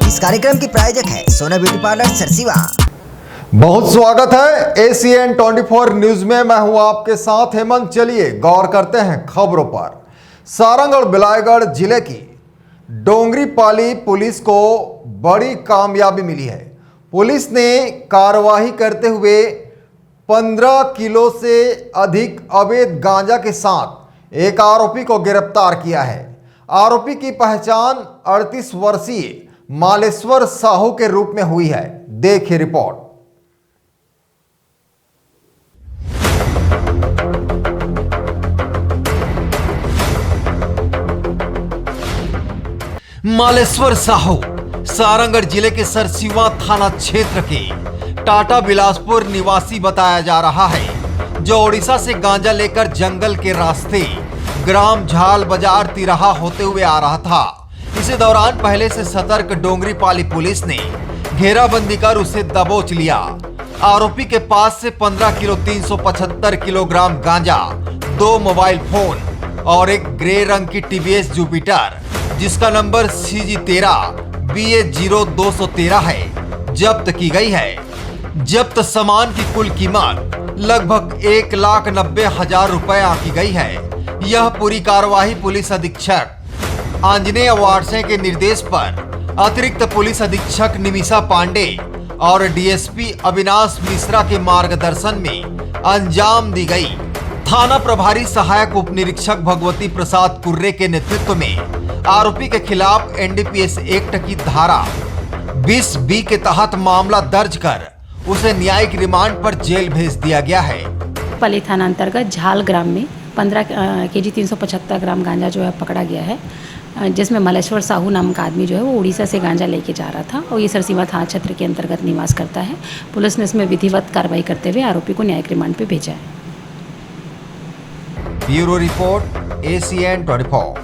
इस कार्यक्रम की प्रायोजक है सोना ब्यूटी पार्लर सरसीवा। बहुत स्वागत है ACN 24 न्यूज में। मैं हूं आपके साथ हेमंत। चलिए गौर करते हैं खबरों पर। सारंगढ़ बिलायगढ़ जिले की डोंगरीपाली पुलिस को बड़ी कामयाबी मिली है। पुलिस ने कार्रवाई करते हुए 15 किलो से अधिक अवैध गांजा के साथ एक आरोपी को गिरफ्तार किया है। आरोपी की पहचान 38 वर्षीय मालेश्वर साहू के रूप में हुई है। देखिए रिपोर्ट। मालेश्वर साहू सारंगढ़ जिले के सरसीवा थाना क्षेत्र के टाटा बिलासपुर निवासी बताया जा रहा है, जो ओडिशा से गांजा लेकर जंगल के रास्ते ग्राम झाल बाजार तिराहा होते हुए आ रहा था। इसी दौरान पहले से सतर्क डोंगरीपाली पुलिस ने घेराबंदी कर उसे दबोच लिया। आरोपी के पास से 15 किलो 375 किलोग्राम गांजा, 2 मोबाइल फोन और एक ग्रे रंग की TVS जुपिटर जिसका नंबर CG13BA0213 है, जब्त की गई है। जब्त सामान की कुल कीमत लगभग 1,90,000 रुपए आंकी गई है। यह पूरी कार्रवाई पुलिस अधीक्षक आंजनेय वाड़से के निर्देश पर अतिरिक्त पुलिस अधीक्षक निमिषा पांडे और DSP अविनाश मिश्रा के मार्गदर्शन में अंजाम दी गई। थाना प्रभारी सहायक उप निरीक्षक भगवती प्रसाद कुर्रे के नेतृत्व में आरोपी के खिलाफ NDPS एक्ट की धारा 20B के तहत मामला दर्ज कर उसे न्यायिक रिमांड पर जेल भेज दिया गया है। पाली थाना अंतर्गत झाल ग्राम में 15 kg 375 ग्राम गांजा जो है पकड़ा गया है, जिसमें मालेश्वर साहू नाम का आदमी जो है वो उड़ीसा से गांजा लेके जा रहा था और ये सरसीवा थाना क्षेत्र के अंतर्गत निवास करता है। पुलिस ने इसमें विधिवत कार्रवाई करते हुए आरोपी को न्यायिक रिमांड पे भेजा है। Bureau report ACN 24।